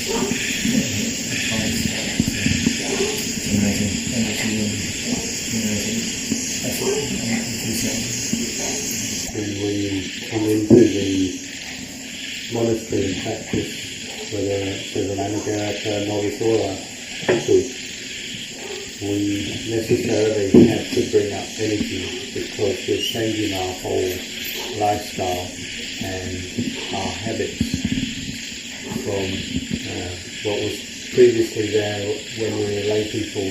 advice to measure energy and effort and enthusiasm. And when you come into the monastery and practice, whether it's as an anagata, novice or a bhikkhu, we necessarily have to bring up energy because we're changing our whole lifestyle and our habits from what was previously there when we were lay people.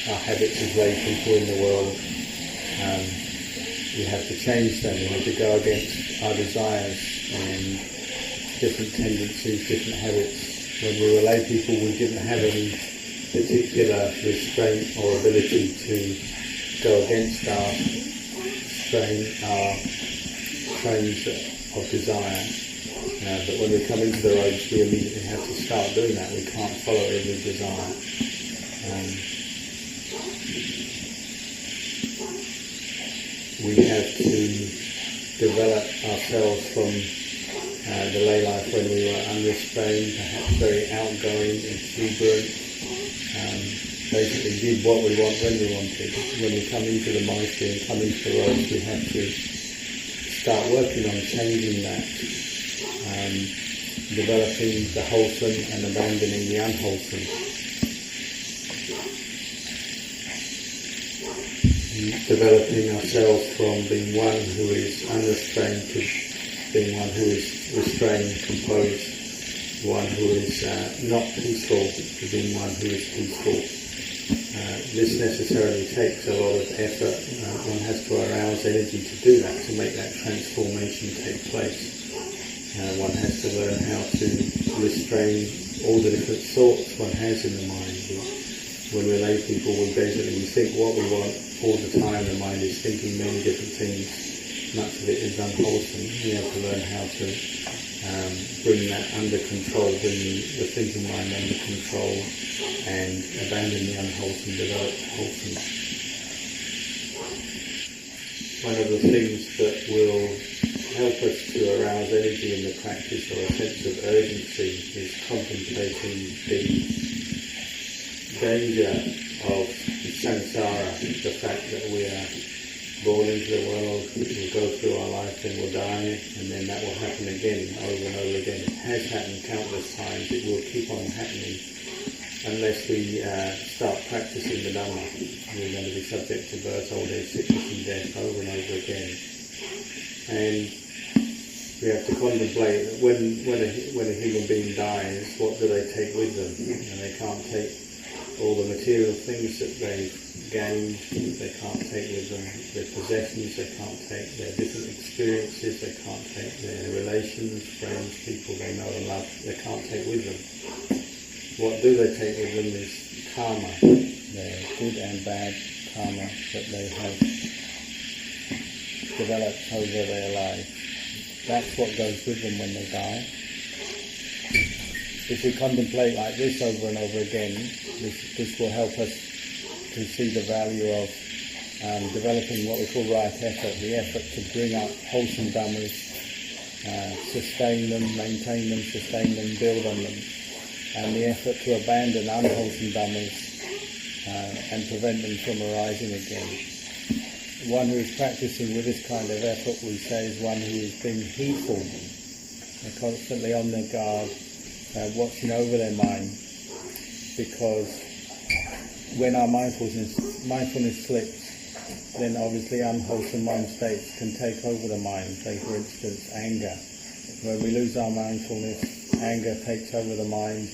Our habits as lay people in the world, we have to change them. We have to go against our desires and different tendencies, different habits. When we were lay people, we didn't have any particular restraint or ability to go against our trains of desire. But when we come into the robes, we immediately have to start doing that. We can't follow every desire. We have to develop ourselves from the lay life when we were unrestrained, perhaps very outgoing, exuberant, basically did what we want when we wanted. When we come into the monastery and come into the robes, we have to start working on changing that, developing the wholesome and abandoning the unwholesome. Developing ourselves from being one who is unrestrained to being one who is restrained, composed, one who is not peaceful to being one who is peaceful. This necessarily takes a lot of effort. One has to arouse energy to do that, to make that transformation take place. One has to learn how to restrain all the different thoughts one has in the mind. When we're lay people, we think what we want all the time. The mind is thinking many different things. Much of it is unwholesome. We have to learn how to bring that under control, bring the thinking mind under control, and abandon the unwholesome, develop wholesome. One of the things that will help us to arouse energy in the practice, or a sense of urgency, is contemplating the danger of samsara, the fact that we are born into the world, we'll go through our life, then we'll die, and then that will happen again, over and over again. It has happened countless times. It will keep on happening unless we start practicing the Dhamma. We're going to be subject to birth, old age, sickness and death over and over again. And we have to contemplate that when a human being dies, what do they take with them? And they can't take all the material things that they've gained, they can't take with them their possessions, they can't take their different experiences, they can't take their relations, friends, people they know and love, they can't take with them. What do they take with them is karma, their good and bad karma that they have developed over their life. That's what goes with them when they die. If we contemplate like this over and over again, this will help us to see the value of developing what we call right effort, the effort to bring up wholesome dhammas, sustain them, maintain them, sustain them, build on them, and the effort to abandon unwholesome dhammas and prevent them from arising again. One who is practicing with this kind of effort, we say, is one who is being heedful, they're constantly on their guard, watching over their mind, because when our mindfulness slips, then obviously unwholesome mind states can take over the mind. Say, for instance, anger. When we lose our mindfulness, anger takes over the mind.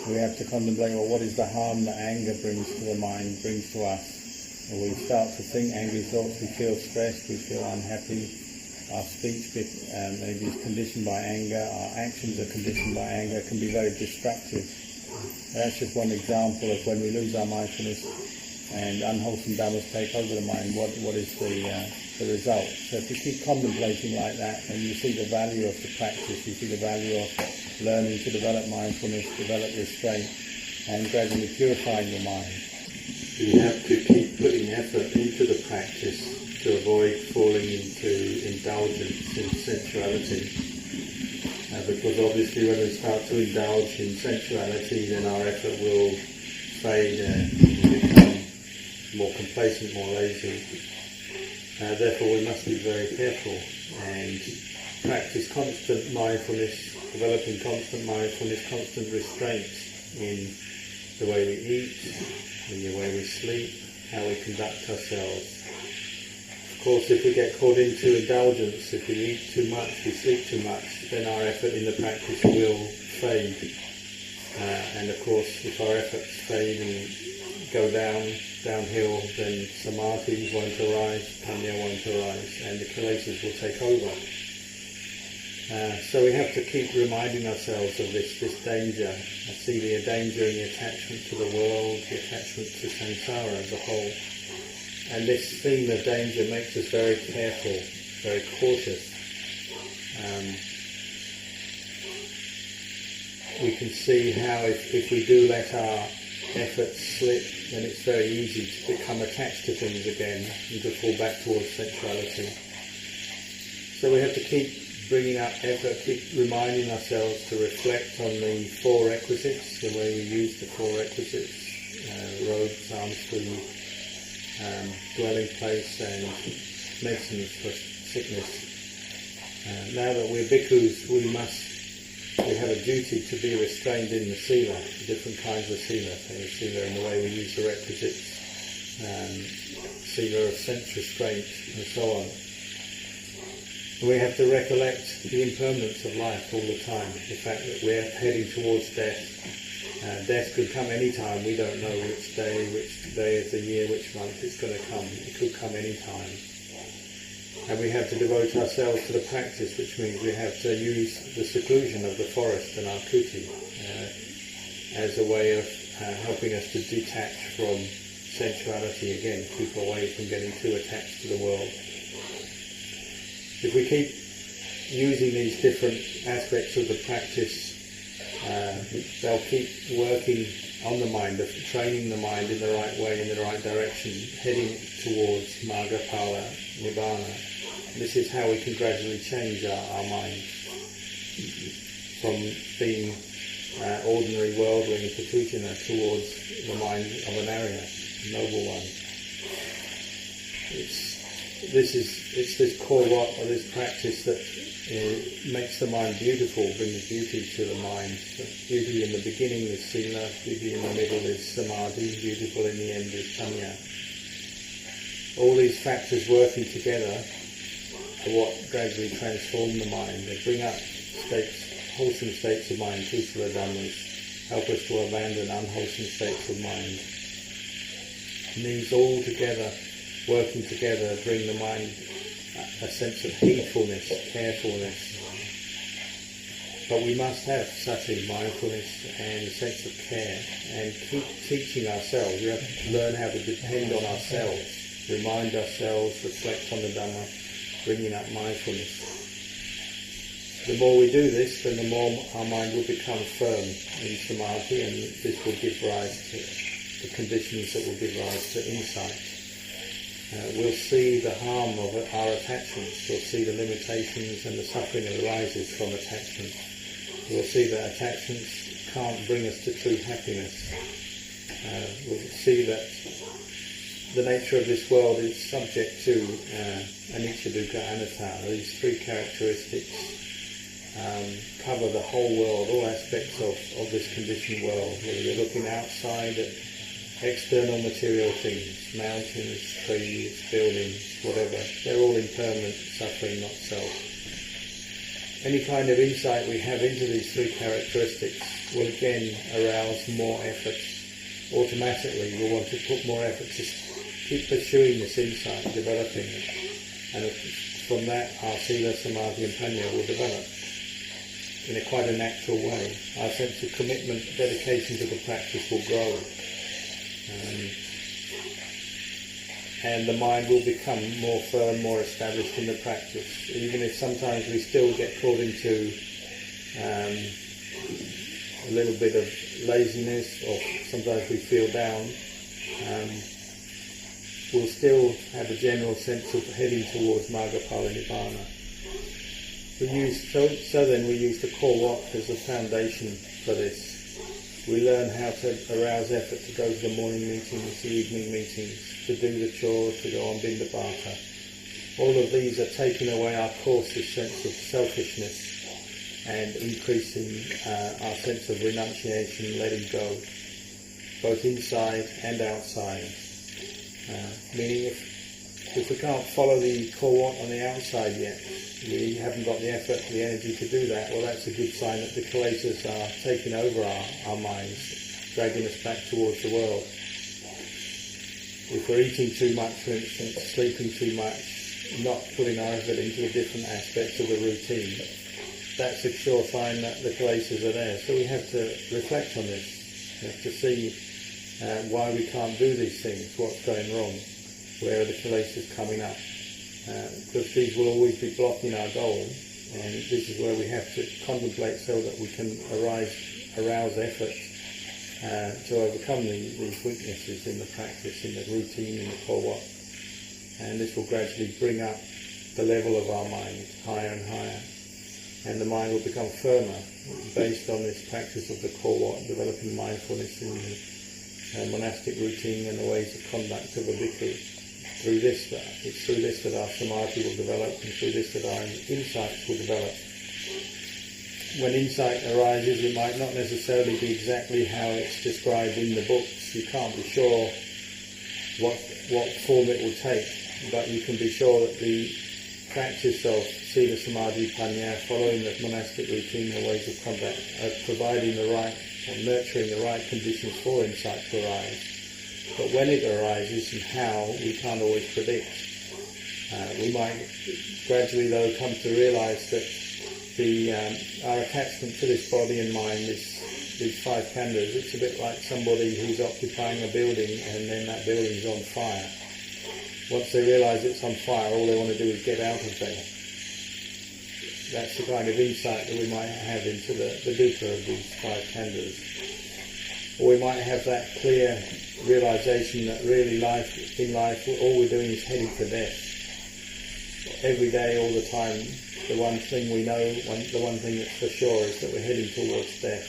We have to contemplate, well, what is the harm that anger brings to the mind, brings to us? And we start to think angry thoughts, we feel stressed, we feel unhappy. Our speech maybe is conditioned by anger, our actions are conditioned by anger, can be very destructive. That's just one example of when we lose our mindfulness and unwholesome dhammas take over the mind, what is the result. So if you keep contemplating like that, and you see the value of the practice, you see the value of learning to develop mindfulness, develop restraint, and gradually purifying your mind. You have to keep putting effort into the practice to avoid falling into indulgence in sensuality. because obviously when we start to indulge in sensuality, then our effort will fade and we become more complacent, more lazy. Therefore we must be very careful and practice constant mindfulness, developing constant mindfulness, constant restraint in the way we eat, in the way we sleep, how we conduct ourselves. Of course, if we get caught into indulgence, if we eat too much, we sleep too much, then our effort in the practice will fade. And of course, if our efforts fade and go downhill, then samadhi won't arise, panya won't arise, and the kilesas will take over. So we have to keep reminding ourselves of this danger. I see the danger in the attachment to the world, the attachment to samsara as a whole. And this theme of danger makes us very careful, very cautious. We can see how if we do let our efforts slip, then it's very easy to become attached to things again and to fall back towards sensuality. So we have to keep bringing up effort, keep reminding ourselves to reflect on the four requisites, the way we use the four requisites, robes, arms, food, dwelling place and medicines for sickness. Now that we're bhikkhus, we have a duty to be restrained in the sila, different kinds of sila. So the sila in the way we use the requisites, sila of sense restraint and so on. And we have to recollect the impermanence of life all the time, the fact that we're heading towards death. Death could come any time. We don't know which day of the year, which month it's going to come. It could come any time. And we have to devote ourselves to the practice, which means we have to use the seclusion of the forest and our kuti as a way of helping us to detach from sensuality again, keep away from getting too attached to the world. If we keep using these different aspects of the practice, they'll keep working on the mind, training the mind in the right way, in the right direction, heading towards Margapala, Nibbana. This is how we can gradually change our mind from being ordinary worldling patujana towards the mind of an Arya, a noble one. It's this korot, or this practice that makes the mind beautiful, brings beauty to the mind. So beauty in the beginning is sila, beauty in the middle is samadhi, beautiful in the end is panya. All these factors working together are what gradually transform the mind. They bring up wholesome states of mind, kusala dhammas, help us to abandon unwholesome states of mind. And these all together, working together, bring the mind a sense of heedfulness, carefulness. But we must have sati, mindfulness, and a sense of care, and keep teaching ourselves. We have to learn how to depend on ourselves, remind ourselves, reflect on the Dhamma, bringing up mindfulness. The more we do this, then the more our mind will become firm in samadhi, and this will give rise to the conditions that will give rise to insight. We'll see the harm of our attachments. We'll see the limitations and the suffering that arises from attachment. We'll see that attachments can't bring us to true happiness. We'll see that the nature of this world is subject to anicca, dukkha, anatta. These three characteristics cover the whole world, all aspects of this conditioned world. Whether we're looking outside at external material things, mountains, trees, buildings, whatever, they're all impermanent, suffering, not self. Any kind of insight we have into these three characteristics will again arouse more effort. Automatically we'll want to put more effort to keep pursuing this insight, developing it. And from that our sila, samadhi and panya will develop in quite a natural way. Our sense of commitment, dedication to the practice will grow. And the mind will become more firm, more established in the practice. Even if sometimes we still get caught into a little bit of laziness, or sometimes we feel down, we'll still have a general sense of heading towards Margapala Nibbana. We use the core walk as the foundation for this. We learn how to arouse effort to go to the morning meetings, the evening meetings, to do the chores, to go on binda bata. All of these are taking away our coarsest sense of selfishness and increasing our sense of renunciation, letting go, both inside and outside. Meaning if we can't follow the core walk on the outside yet, we haven't got the effort, the energy to do that, well, that's a good sign that the kilesas are taking over our minds, dragging us back towards the world. If we're eating too much, for instance, sleeping too much, not putting our effort into the different aspects of the routine, that's a sure sign that the kilesas are there. So we have to reflect on this. We have to see why we can't do these things, what's going wrong, where are the kilesas coming up. Because these will always be blocking our goal, and this is where we have to contemplate so that we can arouse effort to overcome these weaknesses in the practice, in the routine, in the core walk. And this will gradually bring up the level of our mind higher and higher, and the mind will become firmer based on this practice of the core walk, developing mindfulness in the monastic routine and the ways of conduct of a bhikkhu. It's through this that our samadhi will develop, and through this that our insights will develop. When insight arises, it might not necessarily be exactly how it's described in the books. You can't be sure what form it will take, but you can be sure that the practice of sila, samadhi, panya, following the monastic routine and ways of conduct, providing the right, or nurturing the right conditions for insight to arise. But when it arises and how, we can't always predict. We might gradually, though, come to realise that our attachment to this body and mind, these five khandhas, it's a bit like somebody who's occupying a building and then that building's on fire. Once they realise it's on fire, all they want to do is get out of there. That's the kind of insight that we might have into the dukkha of these five khandhas. Or we might have that clear realization that really in life, all we're doing is heading for death. Every day, all the time, the one thing we know, the one thing that's for sure is that we're heading towards death.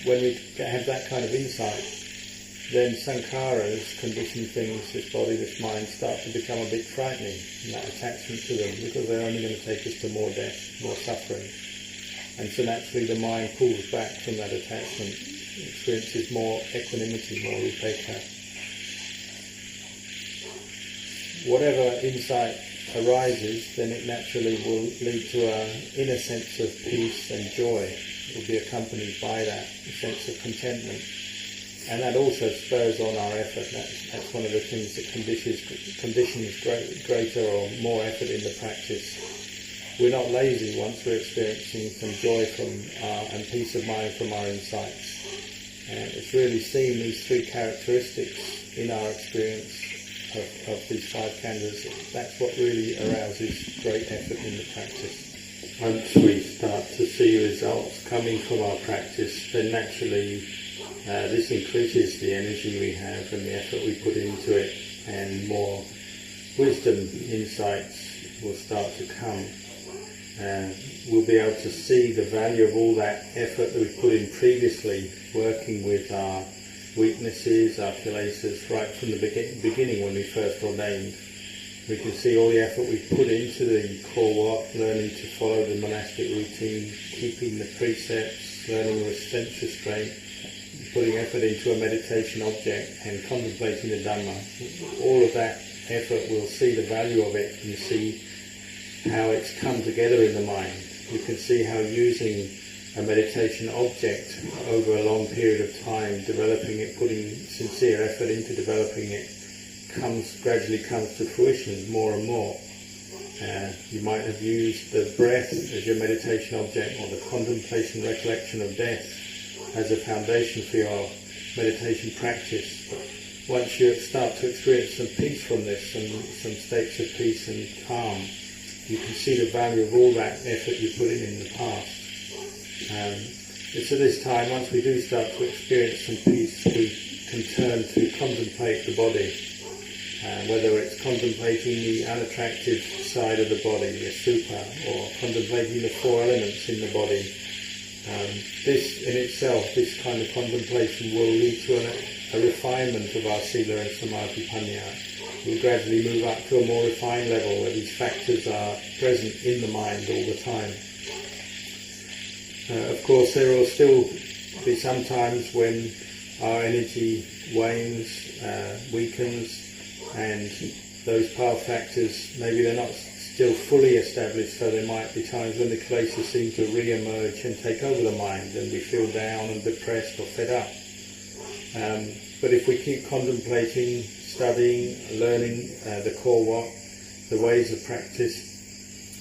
When we have that kind of insight, then sankharas, conditioned things, this body, this mind, start to become a bit frightening, and that attachment to them, because they're only going to take us to more death, more suffering. And so naturally the mind pulls back from that attachment, experiences more equanimity, more upekkha. Whatever insight arises, then it naturally will lead to an inner sense of peace and joy. It will be accompanied by that sense of contentment. And that also spurs on our effort. That's one of the things that conditions greater or more effort in the practice. We're not lazy once we're experiencing some joy and peace of mind from our insights. And it's really seeing these three characteristics in our experience of these five khandhas. That's what really arouses great effort in the practice. Once we start to see results coming from our practice, then naturally this increases the energy we have and the effort we put into it, and more wisdom, insights will start to come. We'll be able to see the value of all that effort that we put in previously, working with our weaknesses, our kilesas, right from the beginning when we first ordained. We can see all the effort we put into the core walk, learning to follow the monastic routine, keeping the precepts, learning with sense restraint, putting effort into a meditation object and contemplating the Dhamma. All of that effort, we'll see the value of it and see how it's come together in the mind. You can see how using a meditation object over a long period of time, developing it, putting sincere effort into developing it, gradually comes to fruition more and more. You might have used the breath as your meditation object, or the contemplation, recollection of death as a foundation for your meditation practice. But once you start to experience some peace from this, some states of peace and calm, you can see the value of all that effort you put in the past. It's at this time, once we do start to experience some peace, we can turn to contemplate the body. whether it's contemplating the unattractive side of the body, the super, or contemplating the four elements in the body. This in itself, this kind of contemplation will lead to a refinement of our sila and samadhi panya. We'll gradually move up to a more refined level where these factors are present in the mind all the time. Of course, there will still be some times when our energy wanes, weakens, and those path factors, maybe they're not still fully established, so there might be times when the kilesas seem to re-emerge and take over the mind and we feel down and depressed or fed up. But if we keep contemplating, studying, learning the core what, the ways of practice,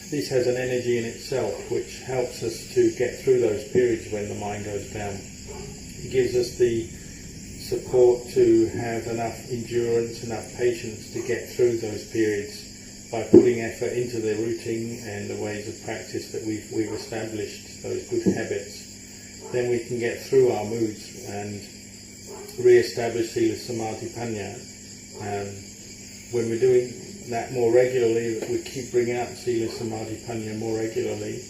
this has an energy in itself which helps us to get through those periods when the mind goes down. It gives us the support to have enough endurance, enough patience to get through those periods by putting effort into the routine and the ways of practice that we've established, those good habits. Then we can get through our moods and re-establish sila samadhi panya. When we're doing that more regularly, we keep bringing up sila samadhi panya more regularly,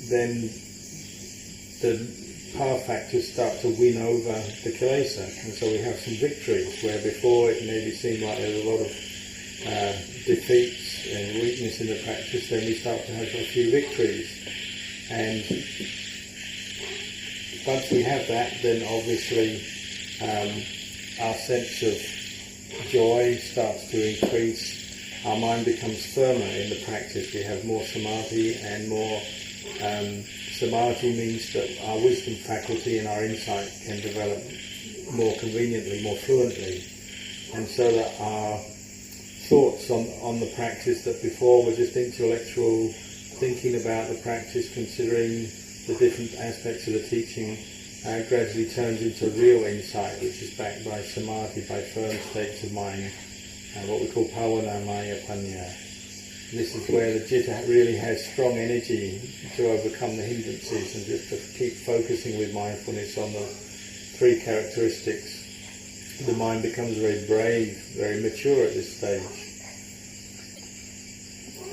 then the power factors start to win over the kilesa, and so we have some victories where before it maybe seemed like there was a lot of defeats and weakness in the practice. Then we start to have a few victories, and once we have that, then obviously our sense of joy starts to increase. Our mind becomes firmer in the practice. We have more samadhi, and more samadhi means that our wisdom faculty and our insight can develop more conveniently, more fluently, and so that our thoughts on the practice that before were just intellectual thinking about the practice, considering the different aspects of the teaching, gradually turns into real insight, which is backed by samadhi, by firm states of mind, what we call pavanamaya panya. This is where the citta really has strong energy to overcome the hindrances and just to keep focusing with mindfulness on the three characteristics. The mind becomes very brave, very mature at this stage,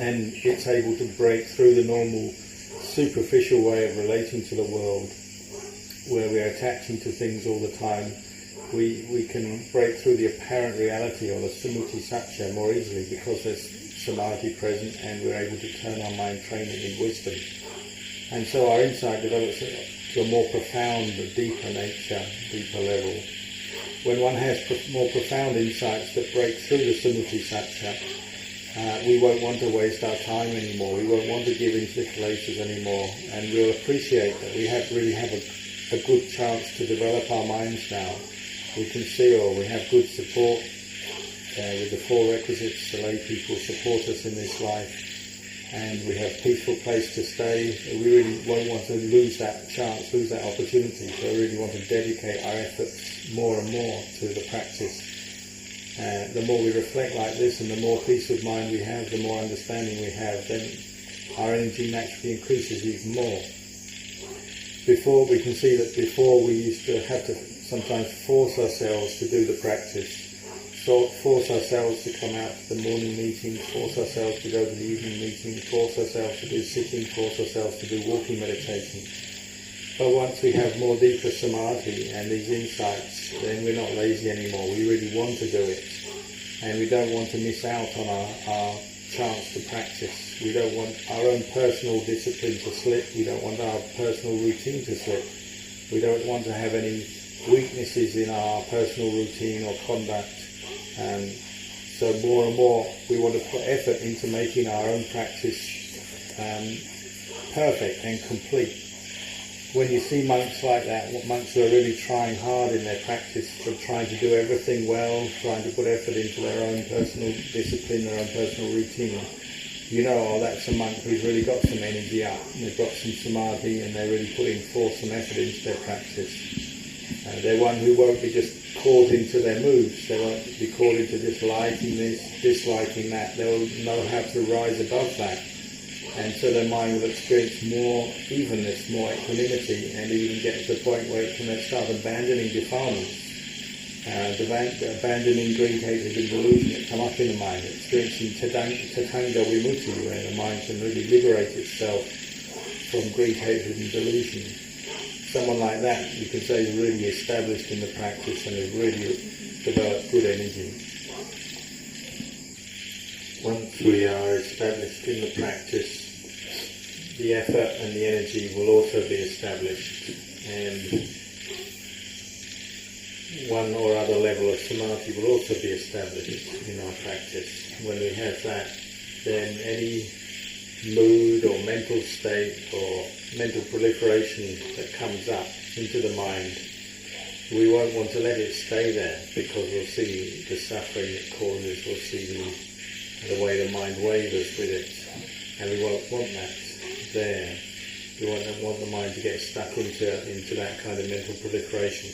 and it's able to break through the normal superficial way of relating to the world, where we're attaching to things all the time. We can break through the apparent reality or the sumuti satya more easily because there's samadhi present and we're able to turn our mind, train it in wisdom. And so our insight develops to a more profound, deeper nature, deeper level. When one has more profound insights that break through the sumuti satya, we won't want to waste our time anymore. We won't want to give in to the kilesas anymore, and we'll appreciate that we really have a good chance to develop our minds now. We can see, or we have good support with the four requisites. The lay people support us in this life, and we have a peaceful place to stay. We really won't want to lose that chance, lose that opportunity. So we really want to dedicate our efforts more and more to the practice. The more we reflect like this, and the more peace of mind we have, the more understanding we have, then our energy naturally increases even more. Before, we can see that before we used to have to sometimes force ourselves to do the practice. So force ourselves to come out to the morning meetings, force ourselves to go to the evening meetings, force ourselves to do sitting, force ourselves to do walking meditation. But once we have more deeper samadhi and these insights, then we're not lazy anymore. We really want to do it. And we don't want to miss out on our chance to practice. We don't want our own personal discipline to slip. We don't want our personal routine to slip. We don't want to have any weaknesses in our personal routine or conduct. So more and more we want to put effort into making our own practice perfect and complete. When you see monks like that, monks who are really trying hard in their practice, of trying to do everything well, trying to put effort into their own personal discipline, their own personal routine, you know, oh, that's a monk who's really got some energy up, and they've got some samadhi, and they're really putting forth some effort into their practice. They're one who won't be just caught into their moods. They won't be caught into just liking this, disliking that. They'll know how to rise above that. And so their mind will experience more evenness, more equanimity, and even get to the point where it can start abandoning defilements. abandoning greed, hatred and delusion that come up in the mind, experiencing tatanga vimutti, where the mind can really liberate itself from greed, hatred and delusion. Someone like that, you can say, is really established in the practice and has really developed good energy. Once we are established in the practice, the effort and the energy will also be established, and one or other level of samadhi will also be established in our practice. When we have that, then any mood or mental state or mental proliferation that comes up into the mind, we won't want to let it stay there, because we'll see the suffering it causes, we'll see the way the mind wavers with it, and we won't want that there. We won't want the mind to get stuck into that kind of mental proliferation.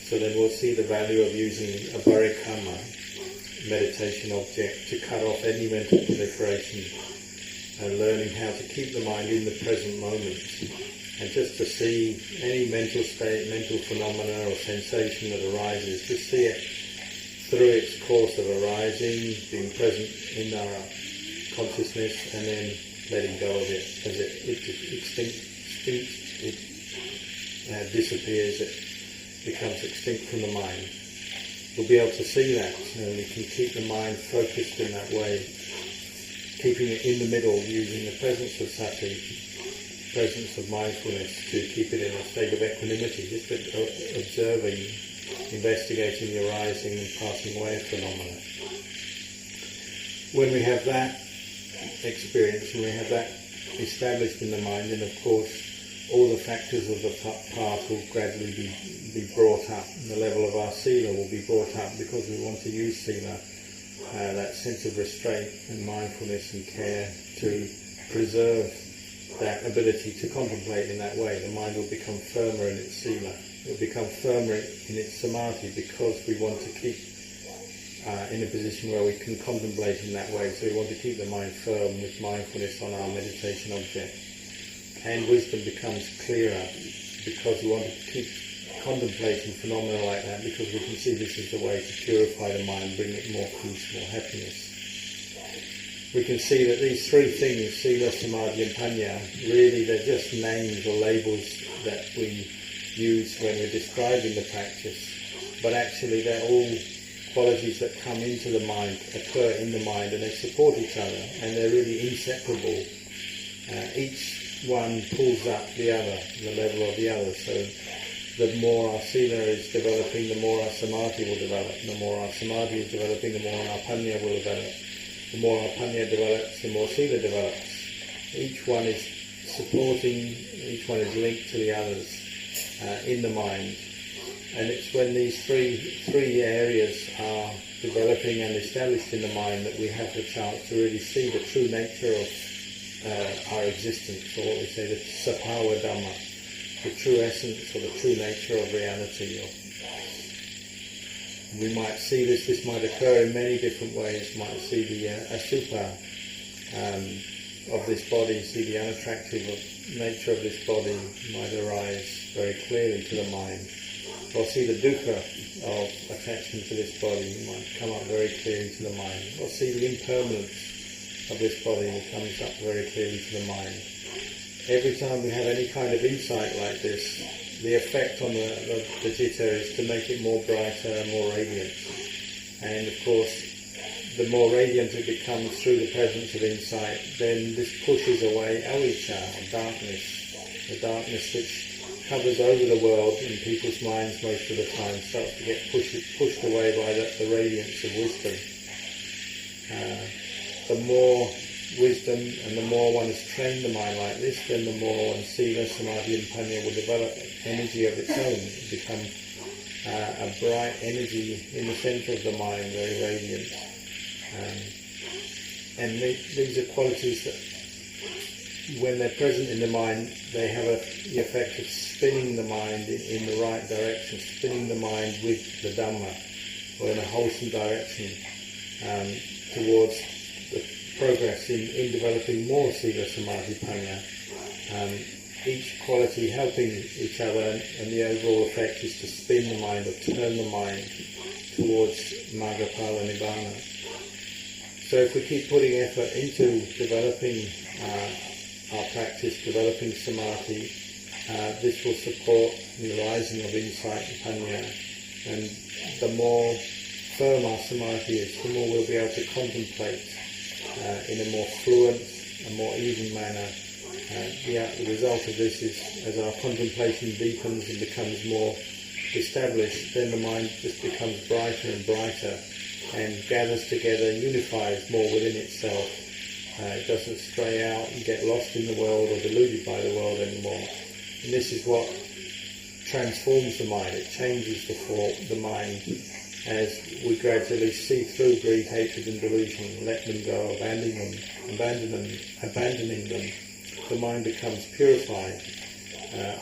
So then we'll see the value of using a barikamma meditation object to cut off any mental proliferation, and learning how to keep the mind in the present moment, and just to see any mental state, mental phenomena or sensation that arises, just see it through its course of arising, being present in our consciousness, and then letting go of it as it disappears, it becomes extinct from the mind. We'll be able to see that, and we can keep the mind focused in that way, keeping it in the middle, using the presence of sati, presence of mindfulness, to keep it in a state of equanimity, just observing, investigating the arising and passing away of phenomena. When we have that experience, and we have that established in the mind, then of course all the factors of the path will gradually be brought up, and the level of our sila will be brought up, because we want to use sila, that sense of restraint and mindfulness and care, to preserve that ability to contemplate in that way. The mind will become firmer in its sila, it will become firmer in its samadhi, because we want to keep in a position where we can contemplate in that way. So we want to keep the mind firm with mindfulness on our meditation object. And wisdom becomes clearer, because we want to keep contemplating phenomena like that, because we can see this is the way to purify the mind, bring it more peace, more happiness. We can see that these three things, sila, samadhi and panya, really they're just names or labels that we use when we're describing the practice, but actually they're all qualities that come into the mind, occur in the mind, and they support each other, and they're really inseparable. Each one pulls up the other, the level of the other. So the more our sila is developing, the more our samadhi will develop. The more our samadhi is developing, the more our panya will develop. The more our panya develops, the more sila develops. Each one is supporting, each one is linked to the others in the mind. And it's when these three areas are developing and established in the mind that we have the chance to really see the true nature of our existence, or what we say, the sapawa dhamma, the true essence or the true nature of reality. We might see this might occur in many different ways. We might see the asupa of this body, see the unattractive nature of this body might arise very clearly to the mind. Or see the dukkha of attachment to this body might come up very clearly to the mind. Or see the impermanence of this body that comes up very clearly to the mind. Every time we have any kind of insight like this, the effect on the citta is to make it more brighter and more radiant. And of course, the more radiant it becomes through the presence of insight, then this pushes away avijja, or darkness, the darkness which covers over the world in people's minds most of the time, starts to get pushed away by the radiance of wisdom. The more wisdom and the more one has trained the mind like this, then the more one sila, samadhi and panya will develop energy of its own. It will become a bright energy in the centre of the mind, very radiant. And these are qualities that, when they're present in the mind, they have the effect of spinning the mind in the right direction, spinning the mind with the Dhamma, or in a wholesome direction, towards the progress in developing more sila, samadhi, panya, each quality helping each other, and the overall effect is to spin the mind or turn the mind towards Margapala Nibbana. So if we keep putting effort into developing our practice, developing samadhi, this will support the rising of insight and panya. And the more firm our samadhi is, the more we'll be able to contemplate in a more fluent and more even manner. The result of this is, as our contemplation deepens and becomes more established, then the mind just becomes brighter and brighter and gathers together and unifies more within itself. It doesn't stray out and get lost in the world or deluded by the world anymore. And this is what transforms the mind. It changes the mind as we gradually see through greed, hatred and delusion, let them go, abandoning them. The mind becomes purified.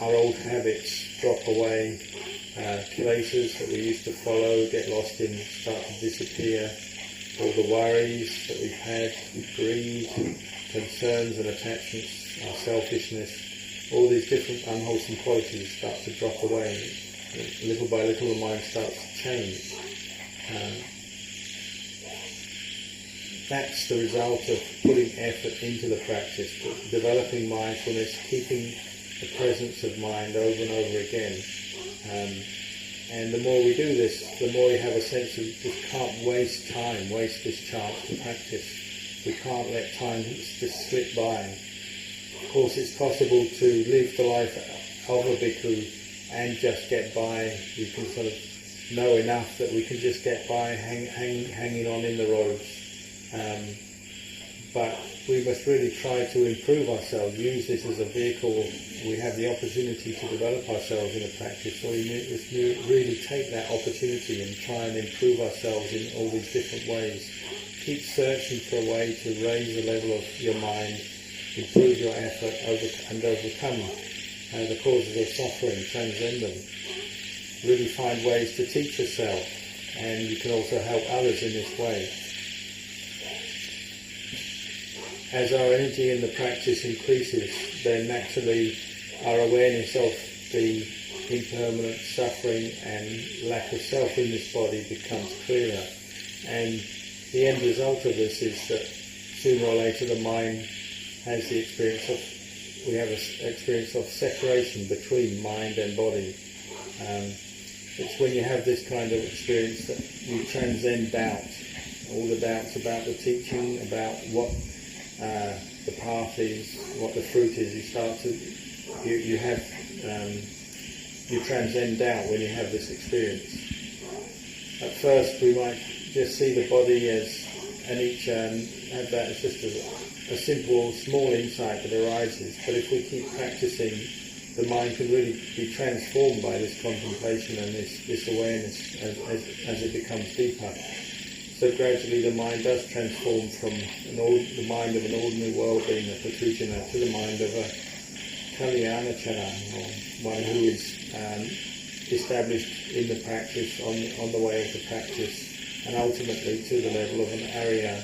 Our old habits drop away. Places that we used to follow, get lost in, start to disappear. All the worries that we've had, greed, concerns and attachments, our selfishness, all these different unwholesome qualities start to drop away. Little by little the mind starts to change. That's the result of putting effort into the practice, developing mindfulness, keeping the presence of mind over and over again. And the more we do this, the more you have a sense of just can't waste time, waste this chance to practice. We can't let time just slip by. Of course, it's possible to live the life of a bhikkhu and just get by. We can sort of know enough that we can just get by hanging on in the roads. But we must really try to improve ourselves, use this as a vehicle. We have the opportunity to develop ourselves in a practice, so we must really take that opportunity and try and improve ourselves in all these different ways. Keep searching for a way to raise the level of your mind, improve your effort, and overcome the causes of suffering, transcend them. Really find ways to teach yourself, and you can also help others in this way. As our energy in the practice increases, then naturally our awareness of the impermanent suffering and lack of self in this body becomes clearer. And the end result of this is that sooner or later the mind has the experience of, we have an experience of separation between mind and body. It's when you have this kind of experience that you transcend doubt, all the doubts about the teaching, about what the path is, what the fruit is. You transcend doubt when you have this experience. At first we might just see the body as, and each have that as just a simple, small insight that arises. But if we keep practicing, the mind can really be transformed by this contemplation and this awareness as it becomes deeper. So gradually the mind does transform from the mind of an ordinary world being, a patujana, to the mind of a kalyanachara, or one who is established in the practice, on the way of the practice, and ultimately to the level of an arya,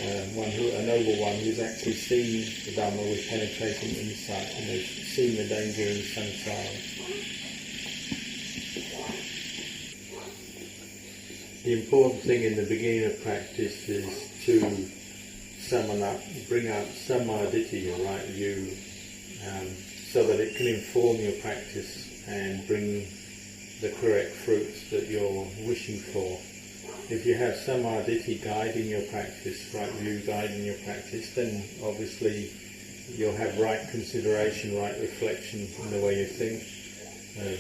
a noble one who's actually seen the Dhamma with penetrating insight and has seen the danger in samsara. The important thing in the beginning of practice is to bring up samadhi, your right view, so that it can inform your practice and bring the correct fruits that you're wishing for. If you have samadhi guiding your practice, right view guiding your practice, then obviously you'll have right consideration, right reflection in the way you think,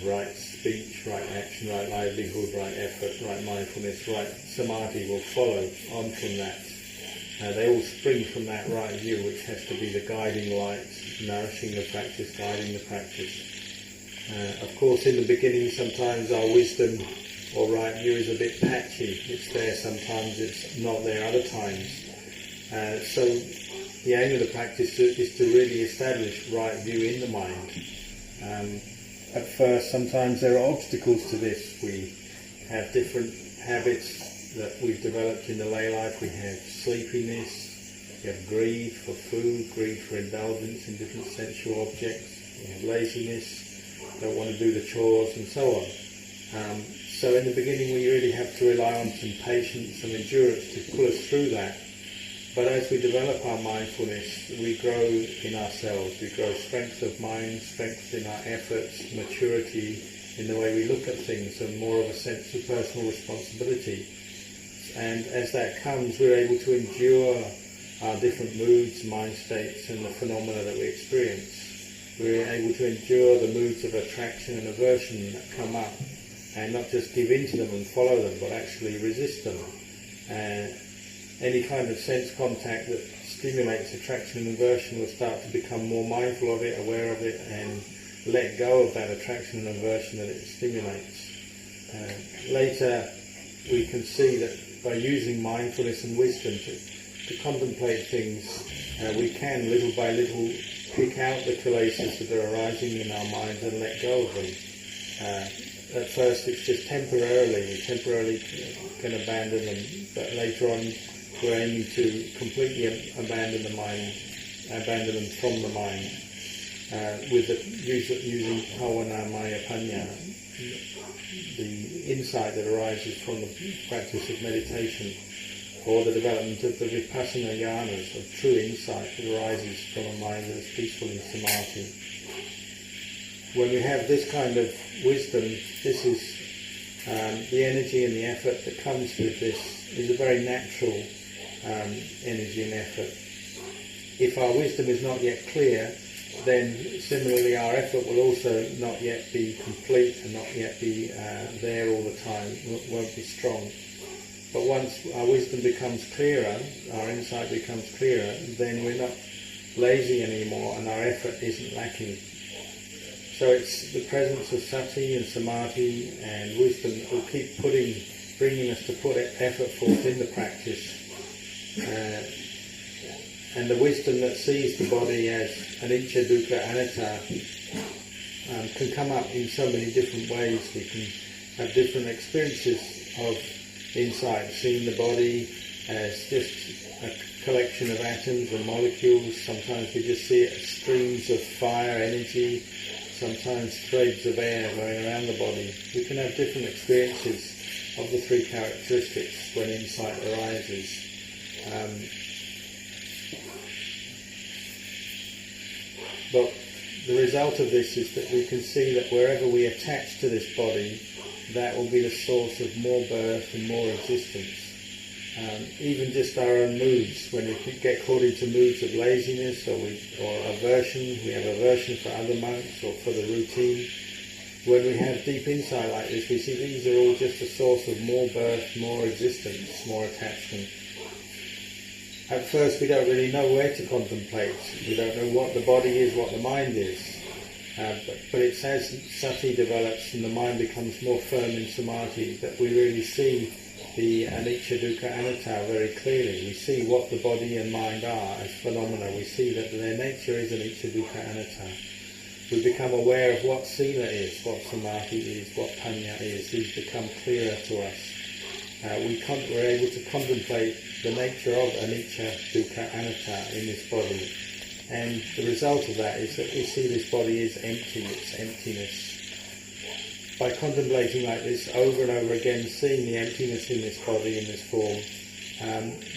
right speech, right action, right livelihood, right effort, right mindfulness, right samadhi will follow on from that. They all spring from that right view, which has to be the guiding light, nourishing the practice, guiding the practice. Of course, in the beginning, sometimes our wisdom or right view is a bit patchy. It's there sometimes, it's not there other times. So the aim of the practice is to really establish right view in the mind. At first, sometimes there are obstacles to this. We have different habits that we've developed in the lay life. We have sleepiness, we have greed for food, greed for indulgence in different sensual objects, we have laziness, don't want to do the chores and so on. So in the beginning we really have to rely on some patience, some endurance to pull us through that. But as we develop our mindfulness, we grow in ourselves, we grow strength of mind, strength in our efforts, maturity in the way we look at things, and more of a sense of personal responsibility. And as that comes, we're able to endure our different moods, mind states, and the phenomena that we experience. We're able to endure the moods of attraction and aversion that come up, and not just give in to them and follow them, but actually resist them. Any kind of sense contact that stimulates attraction and aversion will start to become more mindful of it, aware of it, and let go of that attraction and aversion that it stimulates. Later, we can see that by using mindfulness and wisdom to contemplate things, we can little by little pick out the kilesas that are arising in our minds and let go of them. At first it's just temporarily, we temporarily can abandon them, but later on we're aiming to completely abandon the mind, abandon them from the mind, with using Bhavana Maya Panya, the insight that arises from the practice of meditation, or the development of the vipassana jhanas, of true insight that arises from a mind that is peaceful in samadhi. When we have this kind of wisdom, this is the energy and the effort that comes with this is a very natural energy and effort. If our wisdom is not yet clear, then similarly our effort will also not yet be complete and not yet be there all the time, won't be strong. But once our wisdom becomes clearer, our insight becomes clearer, then we're not lazy anymore and our effort isn't lacking. So it's the presence of sati and samadhi and wisdom that will keep bringing us to put effort forth in the practice. And the wisdom that sees the body as anicca, dukkha, anatta can come up in so many different ways. We can have different experiences of insight, seeing the body as just a collection of atoms and molecules. Sometimes we just see it as streams of fire, energy, sometimes threads of air going around the body. We can have different experiences of the three characteristics when insight arises. But the result of this is that we can see that wherever we attach to this body, that will be the source of more birth and more existence. Even just our own moods, when we get caught into moods of laziness or aversion, we have aversion for other monks or for the routine. When we have deep insight like this, we see these are all just a source of more birth, more existence, more attachment. At first we don't really know where to contemplate. We don't know what the body is, what the mind is. But it's as sati develops and the mind becomes more firm in samadhi that we really see the anicca, dukkha, anatta very clearly. We see what the body and mind are as phenomena. We see that their nature is anicca, dukkha, anatta. We become aware of what sila is, what samadhi is, what panya is. These become clearer to us. We're able to contemplate the nature of anicca, dukkha, anatta in this body. And the result of that is that we see this body is empty, it's emptiness. By contemplating like this over and over again, seeing the emptiness in this body, in this form,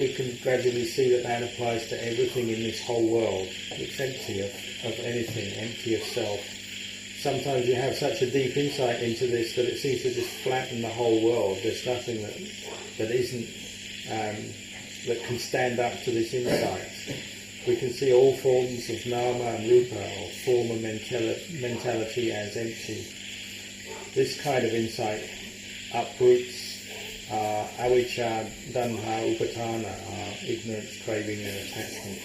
we can gradually see that that applies to everything in this whole world. It's empty of anything, empty of self. Sometimes you have such a deep insight into this that it seems to just flatten the whole world. There's nothing that isn't, that can stand up to this insight. We can see all forms of nama and rupa, or form and mentality as empty. This kind of insight uproots avijja, tanha, upatana, our ignorance, craving and attachment.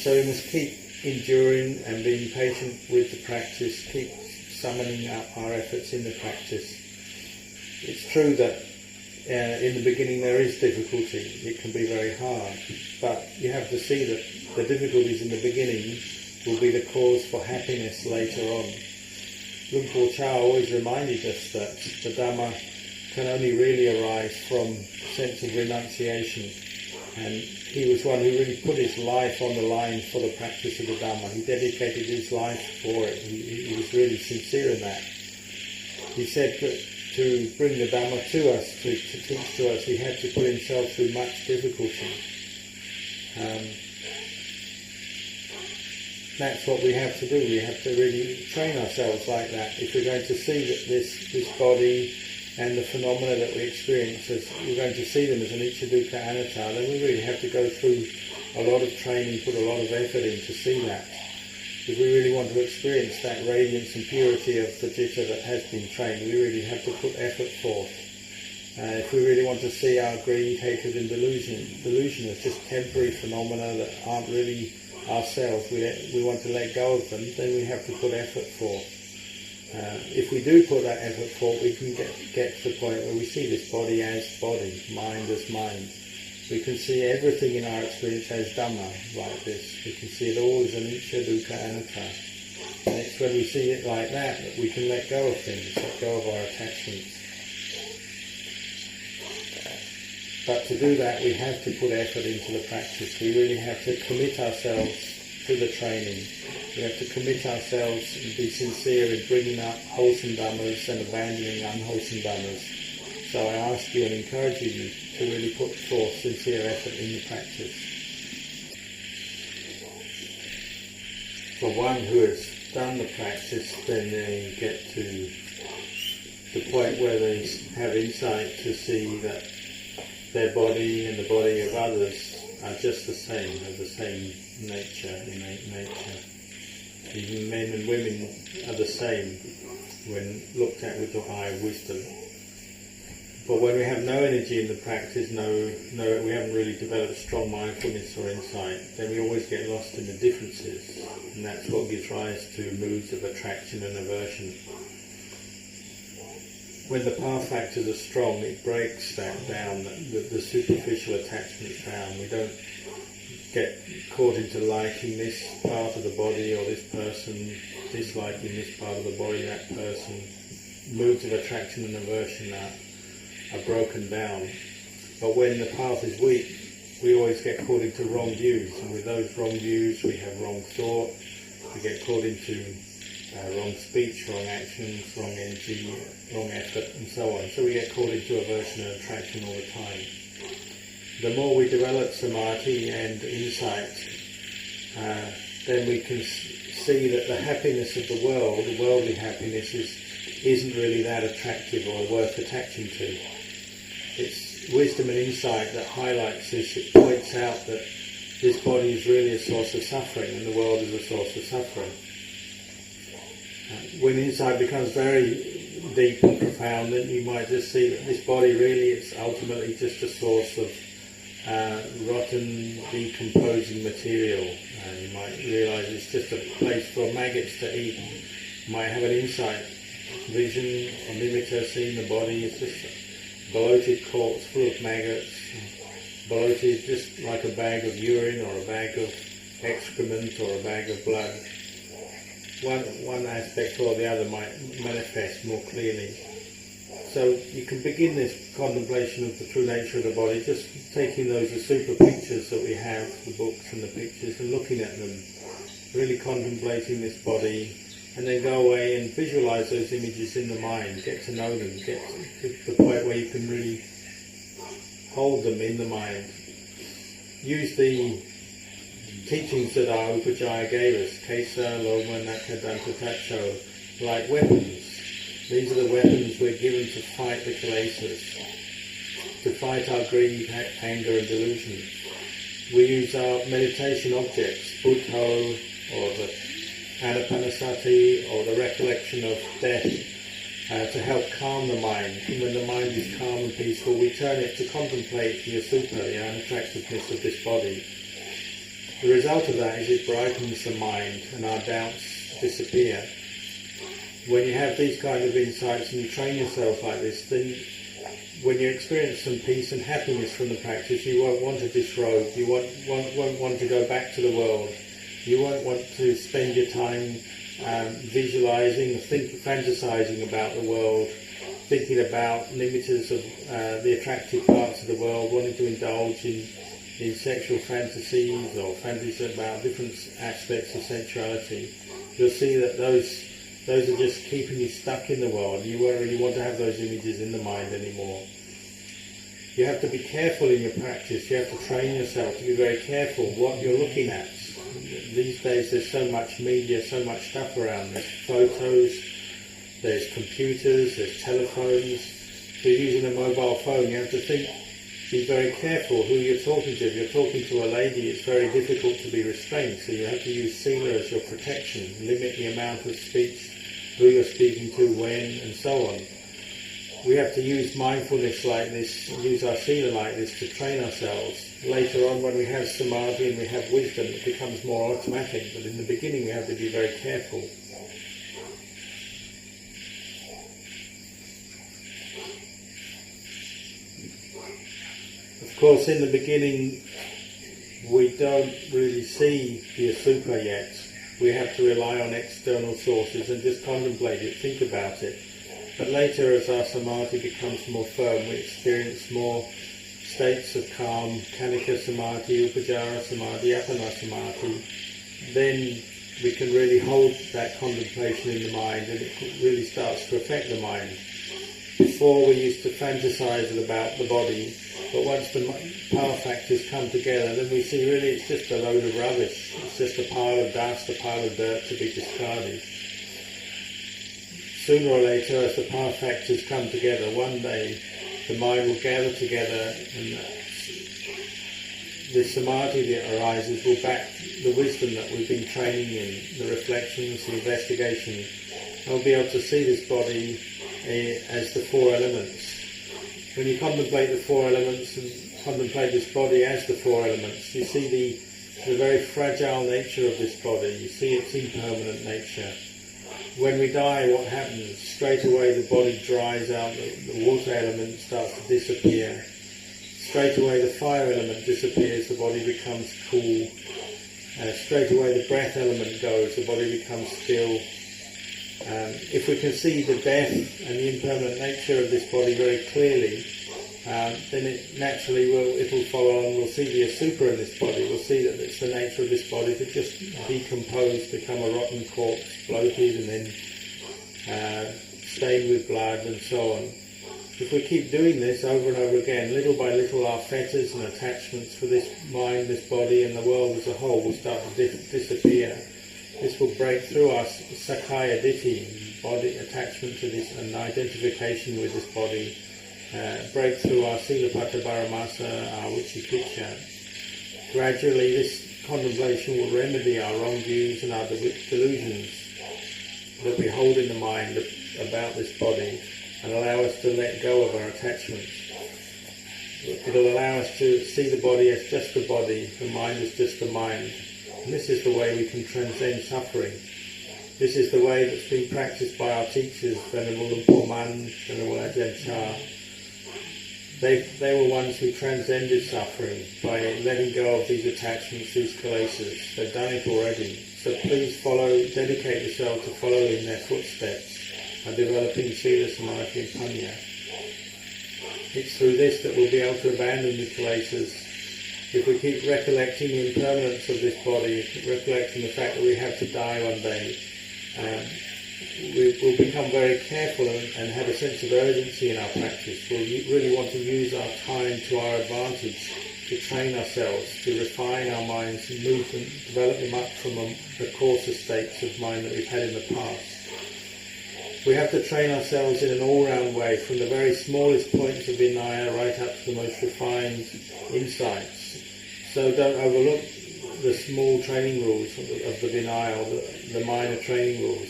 So we must keep enduring and being patient with the practice, keep summoning up our efforts in the practice. It's true that in the beginning there is difficulty, it can be very hard, but you have to see that the difficulties in the beginning will be the cause for happiness later on. Luang Por Chah always reminded us that the Dhamma can only really arise from a sense of renunciation. And he was one who really put his life on the line for the practice of the Dhamma. He dedicated his life for it. He was really sincere in that. He said that to bring the Dhamma to us, to teach to us, he had to put himself through much difficulty. That's what we have to do. We have to really train ourselves like that. If we're going to see that this body and the phenomena that we experience, as we're going to see them as anicca, dukkha, anatta, then we really have to go through a lot of training, put a lot of effort in to see that. If we really want to experience that radiance and purity of the citta that has been trained, we really have to put effort forth. If we really want to see our greed, hatred and delusion as just temporary phenomena that aren't really ourselves, we want to let go of them, then we have to put effort forth. If we do put that effort forth, we can get to the point where we see this body as body, mind as mind. We can see everything in our experience as Dhamma, like this. We can see it all as anicca, dukkha, anatta. And it's when we see it like that that we can let go of things, let go of our attachments. But to do that, we have to put effort into the practice. We really have to commit ourselves to the training. We have to commit ourselves and be sincere in bringing up wholesome dhammas and abandoning unwholesome dhammas. So I ask you and encourage you to really put forth sincere effort in the practice. For one who has done the practice, then they get to the point where they have insight to see that their body and the body of others are just the same, have the same nature, innate nature. Even men and women are the same when looked at with the eye of wisdom. But when we have no energy in the practice, we haven't really developed strong mindfulness or insight, then we always get lost in the differences, and that's what gives rise to moods of attraction and aversion. When the path factors are strong, it breaks that down, the superficial attachments down. We don't get caught into liking this part of the body or this person, disliking this part of the body, that person. Moods of attraction and aversion are broken down. But when the path is weak, we always get caught into wrong views, and with those wrong views we have wrong thought, we get caught into wrong speech, wrong actions, wrong energy, wrong effort, and so on. So we get caught into aversion and attraction all the time. The more we develop samadhi and insight, then we can see that the happiness of the world, the worldly happiness, isn't really that attractive or worth attaching to. It's wisdom and insight that highlights this. It points out that this body is really a source of suffering and the world is a source of suffering. When insight becomes very deep and profound, then you might just see that this body really is ultimately just a source of rotten, decomposing material. You might realise it's just a place for maggots to eat. You might have an insight, vision, or nimitta, seeing the body is just a bloated corpse full of maggots, bloated just like a bag of urine or a bag of excrement or a bag of blood. One aspect or the other might manifest more clearly. So you can begin this contemplation of the true nature of the body, just taking those the super pictures that we have, the books and the pictures, and looking at them, really contemplating this body, and then go away and visualize those images in the mind, get to know them, get to the point where you can really hold them in the mind. Use the teachings that our Upajjhaya gave us, Kesa, Loma, Nakha, Danta, Tacho, like weapons. These are the weapons we're given to fight the kilesas, to fight our greed, anger and delusion. We use our meditation objects, Buddho, or the Anapanasati, or the recollection of death, to help calm the mind. And when the mind is calm and peaceful, we turn it to contemplate the asuppa, the unattractiveness of this body. The result of that is it brightens the mind and our doubts disappear. When you have these kind of insights and you train yourself like this, then when you experience some peace and happiness from the practice, you won't want to disrobe, you won't want to go back to the world, you won't want to spend your time visualizing, fantasizing about the world, thinking about nimittas of the attractive parts of the world, wanting to indulge in in sexual fantasies or fantasies about different aspects of sensuality, you'll see that those are just keeping you stuck in the world. You won't really want to have those images in the mind anymore. You have to be careful in your practice. You have to train yourself to be very careful what you're looking at. These days there's so much media, so much stuff around. There's photos, there's computers, there's telephones. If you're using a mobile phone, you have to be very careful who you're talking to. If you're talking to a lady, it's very difficult to be restrained, so you have to use sila as your protection, limit the amount of speech, who you're speaking to, when, and so on. We have to use mindfulness like this, use our sila like this to train ourselves. Later on, when we have samadhi and we have wisdom, it becomes more automatic, but in the beginning we have to be very careful. Of course, in the beginning, we don't really see the asupa yet. We have to rely on external sources and just contemplate it, think about it. But later, as our samadhi becomes more firm, we experience more states of calm, kanika samadhi, upajjhara samadhi, appana samadhi. Then we can really hold that contemplation in the mind, and it really starts to affect the mind. Before we used to fantasize about the body, but once the power factors come together, then we see really it's just a load of rubbish. It's just a pile of dust, a pile of dirt to be discarded. Sooner or later, as the power factors come together, one day the mind will gather together, and the samadhi that arises will back the wisdom that we've been training in, the reflections, the investigation, and we'll be able to see this body as the four elements. When you contemplate the four elements and contemplate this body as the four elements, you see the very fragile nature of this body. You see its impermanent nature. When we die, what happens? Straight away the body dries out, the water element starts to disappear. Straight away the fire element disappears, the body becomes cool. Straight away the breath element goes, the body becomes still. If we can see the death and the impermanent nature of this body very clearly, then it naturally will follow on. We'll see the asupa in this body. We'll see that it's the nature of this body to just decompose, become a rotten corpse, bloated, and then stained with blood, and so on. If we keep doing this over and over again, little by little, our fetters and attachments for this mind, this body, and the world as a whole will start to disappear. This will break through our sakkaya ditthi, body attachment to this, and identification with this body. Break through our silapata paramasa, our vicikicca. Gradually this contemplation will remedy our wrong views and our delusions that we hold in the mind about this body, and allow us to let go of our attachments. It'll allow us to see the body as just the body, the mind as just the mind. And this is the way we can transcend suffering. This is the way that's been practiced by our teachers, Venerable Lumpur Man, Venerable Ajahn Chah. They were ones who transcended suffering by letting go of these attachments, these kilesas. They've done it already. So please dedicate yourself to following their footsteps and developing sila, samadhi and panya. It's through this that we'll be able to abandon the kilesas. If we keep recollecting the impermanence of this body, recollecting the fact that we have to die one day, we'll become very careful and have a sense of urgency in our practice. We'll really want to use our time to our advantage to train ourselves, to refine our minds and move them, develop them up from the coarser states of mind that we've had in the past. We have to train ourselves in an all-round way, from the very smallest points of Vinaya right up to the most refined insights. So don't overlook the small training rules of the Vinaya, or the minor training rules.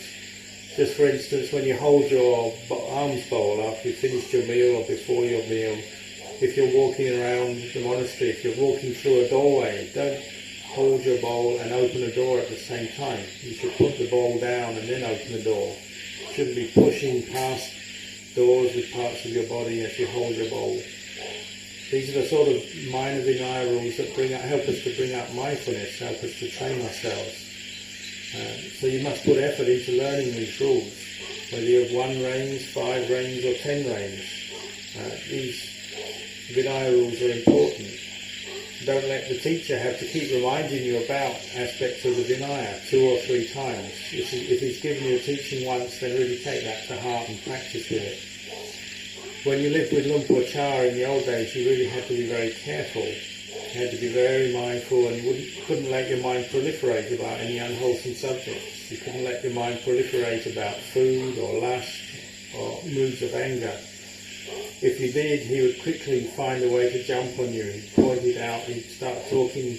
Just for instance, when you hold your alms bowl after you've finished your meal or before your meal, if you're walking around the monastery, if you're walking through a doorway, don't hold your bowl and open a door at the same time. You should put the bowl down and then open the door. You shouldn't be pushing past doors with parts of your body as you hold your bowl. These are the sort of minor Vinaya rules that help us to bring up mindfulness, help us to train ourselves. So you must put effort into learning these rules, whether you have 1 reins, 5 reins or 10 reins. These Vinaya rules are important. don't let the teacher have to keep reminding you about aspects of the Vinaya 2 or 3 times. If he's given you a teaching once, then really take that to heart and practice with it. When you lived with Luang Por Chah in the old days, you really had to be very careful. You had to be very mindful, and you couldn't let your mind proliferate about any unwholesome subjects. You couldn't let your mind proliferate about food or lust or moods of anger. If you did, he would quickly find a way to jump on you. He'd point it out, he'd start talking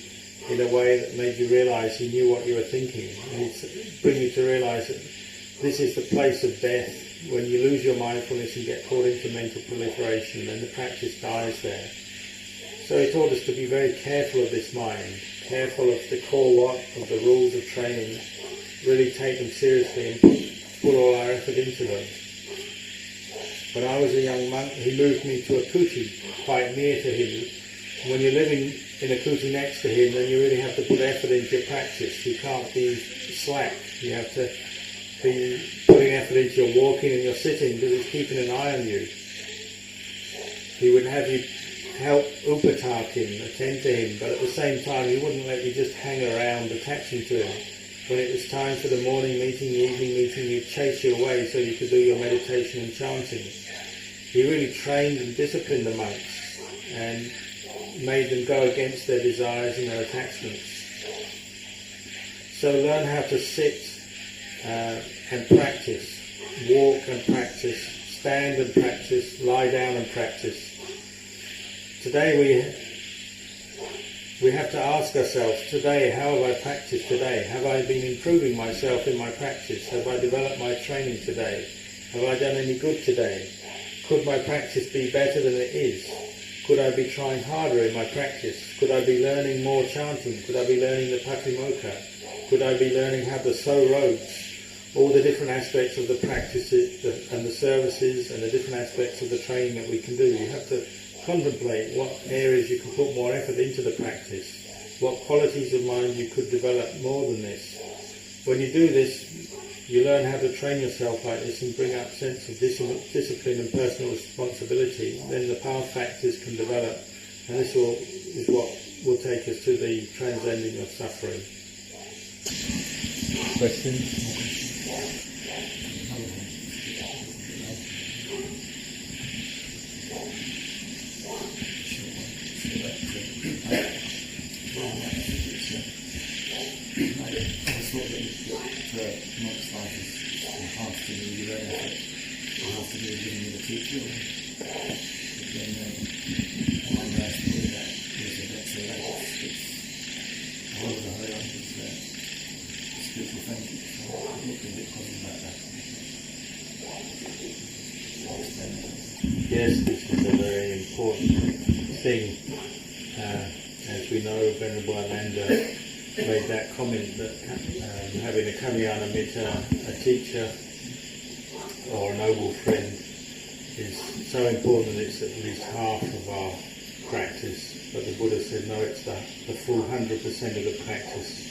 in a way that made you realise he knew what you were thinking. And he'd bring you to realise that this is the place of death. When you lose your mindfulness and get caught into mental proliferation, then the practice dies there. So he taught us to be very careful of this mind, careful of the core what of the rules of training, really take them seriously and put all our effort into them. When I was a young monk, he moved me to a kuti quite near to him. When you're living in a kuti next to him, then you really have to put effort into your practice. You can't be slack. You have to be putting effort into your walking and your sitting, because he's keeping an eye on you. He would have you help upatak him, attend to him, but at the same time he wouldn't let you just hang around attaching to him. When it was time for the morning meeting, the evening meeting, he'd chase you away so you could do your meditation and chanting. He really trained and disciplined the monks and made them go against their desires and their attachments. So learn how to sit and practice, walk and practice, stand and practice, lie down and practice. Today we have to ask ourselves, today, how have I practiced today? Have I been improving myself in my practice? Have I developed my training today? Have I done any good today? Could my practice be better than it is? Could I be trying harder in my practice? Could I be learning more chanting? Could I be learning the Patimokkha? Could I be learning how to sew robes? All the different aspects of the practices and the services and the different aspects of the training that we can do. You have to contemplate what areas you can put more effort into the practice, what qualities of mind you could develop more than this. When you do this, you learn how to train yourself like this and bring up sense of discipline and personal responsibility. Then the path factors can develop, and this is what will take us to the transcending of suffering. Questions? Yes, this is a very important thing. As we know, Venerable Ananda made that comment that having a Kalyana Mitta, a teacher or a noble friend, is so important that it's at least half of our practice. But the Buddha said, no, it's the full 100% of the practice.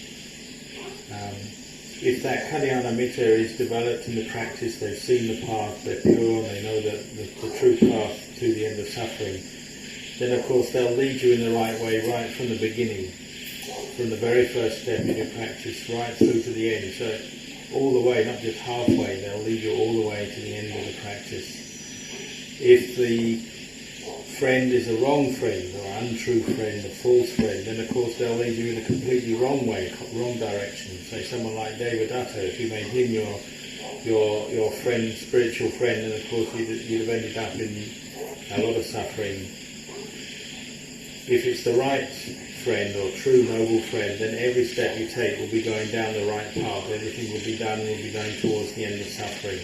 If that Kalyana Mitta is developed in the practice, they've seen the path, they're pure, and they know the true path to the end of suffering, then of course they'll lead you in the right way right from the beginning, from the very first step in your practice right through to the end. So all the way, not just halfway, they'll lead you all the way to the end of the practice. If the friend is a wrong friend, or an untrue friend, a false friend, then of course they'll lead you in a completely wrong way, wrong direction. Say someone like Devadatta, if you made him your friend, spiritual friend, then of course you'd have ended up in a lot of suffering. If it's the right friend or true noble friend, then every step you take will be going down the right path. Everything will be going towards the end of suffering.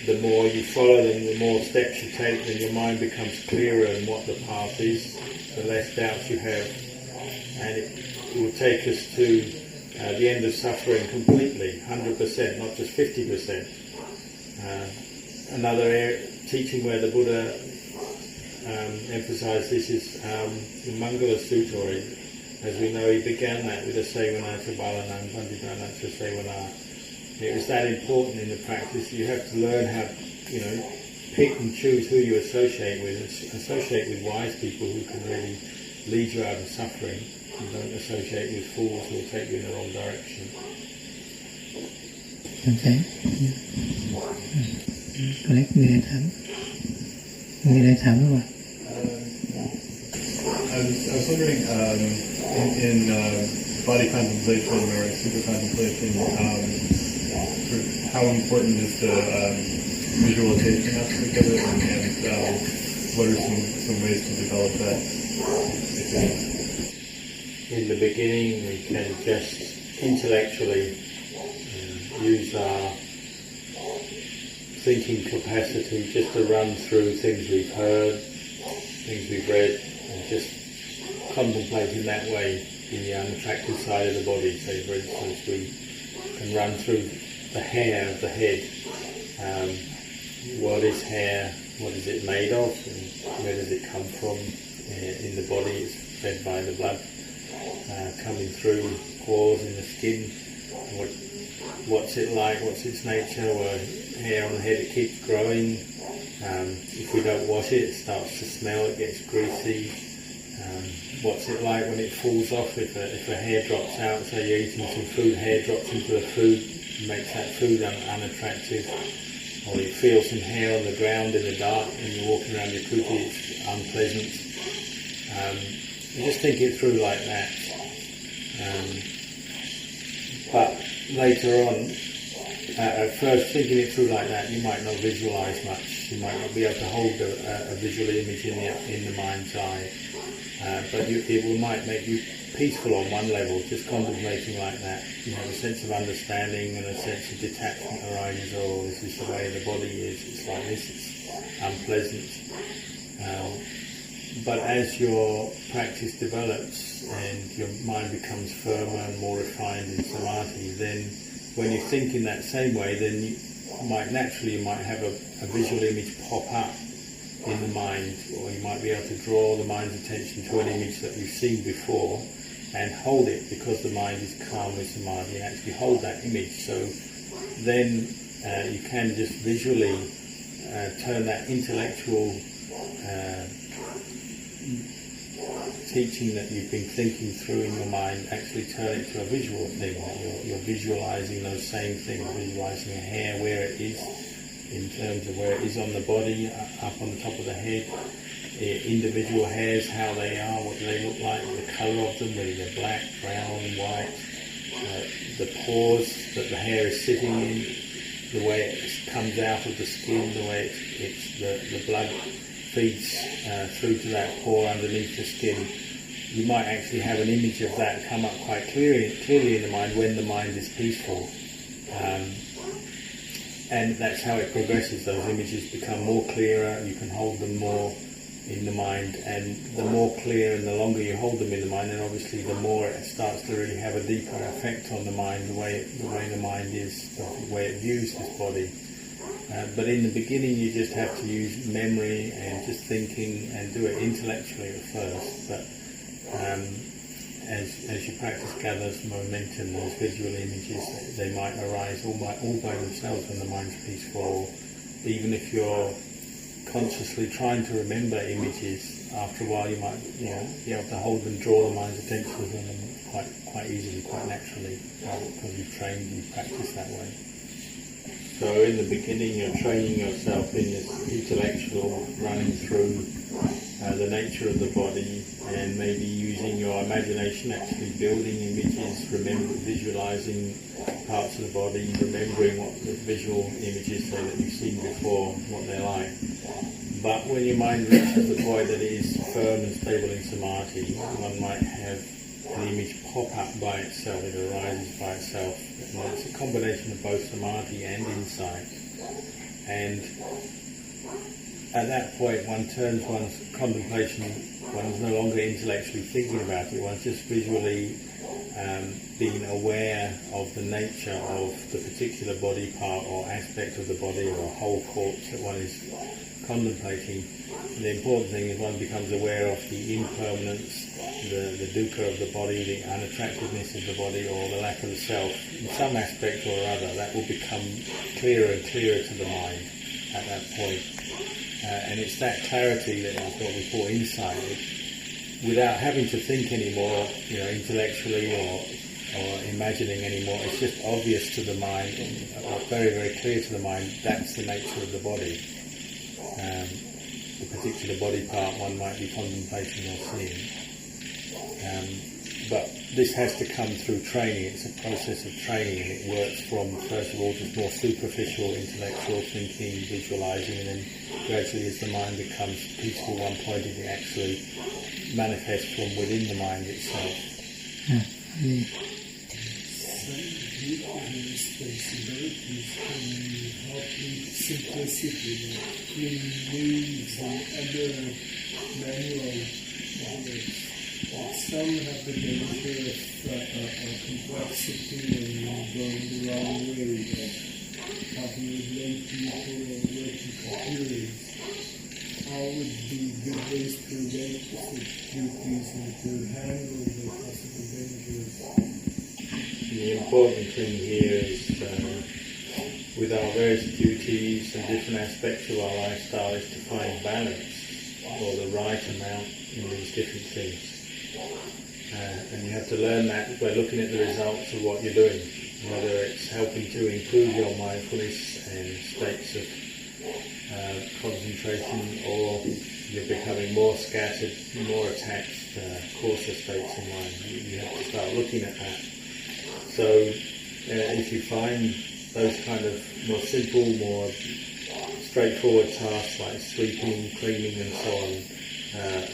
The more you follow them, the more steps you take, then your mind becomes clearer in what the path is, the less doubts you have, and it will take us to the end of suffering completely, 100%, not just 50%. Another teaching where the Buddha emphasised this is the Mangala Sutta. As we know, he began that with a Sevanata Balanam Panditanacha Sevana. It was that important in the practice. You have to learn how, pick and choose who you associate with. Associate with wise people who can really lead you out of suffering, and don't associate with fools who will take you in the wrong direction. Okay. Alex,มีอะไรถามหรือเปล่า I was wondering, in body contemplation or super contemplation, sort of how important is the visualization aspect of it, and what are some ways to develop that? In the beginning, we can just intellectually use our thinking capacity just to run through things we've heard, things we've read, and just contemplate in that way in the unattractive side of the body. So, for instance, we can run through the hair of the head. What is hair? What is it made of? And where does it come from in the body? It's fed by the blood coming through pores in the skin. What's it like? What's its nature? Well, hair on the head, it keeps growing. If we don't wash it, it starts to smell. It gets greasy. What's it like when it falls off? If a hair drops out, say you're eating some food, hair drops into the food, makes that food unattractive. Or you feel some hair on the ground in the dark and you're walking around your kuti, it's unpleasant. You just think it through like that. But later on, at first thinking it through like that, you might not visualize much. You might not be able to hold a visual image in the mind's eye. But it might make you peaceful on one level, just contemplating like that. You have a sense of understanding and a sense of detachment arises. Oh, this is the way the body is. It's like this. It's unpleasant. But as your practice develops and your mind becomes firmer and more refined in samadhi, then when you think in that same way, then you might have a visual image pop up in the mind, or you might be able to draw the mind's attention to an image that you've seen before and hold it because the mind is calm with samadhi, and actually hold that image. So then you can just visually turn that intellectual teaching that you've been thinking through in your mind, actually turn it to a visual thing. You're visualizing those same things, visualizing a hair where it is, in terms of where it is on the body, up on the top of the head, individual hairs, how they are, what do they look like, the colour of them, whether they're black, brown, white, the pores that the hair is sitting in, the way it comes out of the skin, the way the blood feeds through to that pore underneath the skin. You might actually have an image of that come up quite clearly in the mind when the mind is peaceful. And that's how it progresses. Those images become more clearer, you can hold them more in the mind, and the more clear and the longer you hold them in the mind, then obviously the more it starts to really have a deeper effect on the mind, the way the mind is, the way it views this body. But in the beginning you just have to use memory and just thinking and do it intellectually at first. But as your practice gathers momentum, those visual images, they might arise all by themselves when the mind's peaceful. Even if you're consciously trying to remember images, after a while you might be able to hold them, draw the mind's attention to them quite easily, quite naturally, because you've trained, you've practiced that way. So in the beginning you're training yourself in this intellectual running through the nature of the body, and maybe using your imagination, actually building images, visualizing parts of the body, remembering what the visual images say that you've seen before, what they're like. But when your mind reaches the point that it is firm and stable in samadhi, one might have an image pop up by itself, it arises by itself. And it's a combination of both samadhi and insight. And at that point one turns one's contemplation, one's no longer intellectually thinking about it, one's just visually being aware of the nature of the particular body part or aspect of the body or whole corpse that one is contemplating. And the important thing is one becomes aware of the impermanence, the dukkha of the body, the unattractiveness of the body, or the lack of the self. In some aspect or other, that will become clearer and clearer to the mind at that point. And it's that clarity that is what we call insight. without having to think anymore, intellectually or imagining anymore. It's just obvious to the mind, very, very clear to the mind, that's the nature of the body. The particular body part one might be contemplating or seeing. But this has to come through training. It's a process of training, and it works from, first of all, just more superficial intellectual thinking, visualizing, and then gradually as the mind becomes peaceful, one-pointed, it actually manifests from within the mind itself. Yeah. Responsibilities can help with simplicity, like clean leaves and other manual works. Some have the danger of complexity and going the wrong way, like talking with lay people or working computers. How would be good ways to relate to such duties and to handle the possible dangers? The important thing here is with our various duties and different aspects of our lifestyle is to find balance, or the right amount in these different things. And you have to learn that by looking at the results of what you're doing, whether it's helping to improve your mindfulness and states of concentration, or you're becoming more scattered, more attached, coarser states of mind. You have to start looking at that. So if you find those kind of more simple, more straightforward tasks like sweeping, cleaning and so on,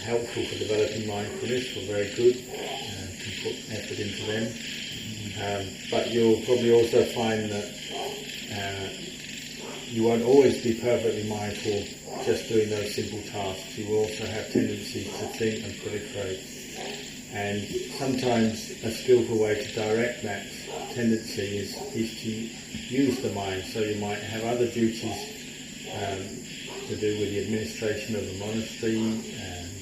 helpful for developing mindfulness, or very good, can put effort into them. But you'll probably also find that you won't always be perfectly mindful just doing those simple tasks. You will also have tendencies to think and proliferate. And sometimes a skillful way to direct that tendency is to use the mind. So you might have other duties to do with the administration of the monastery,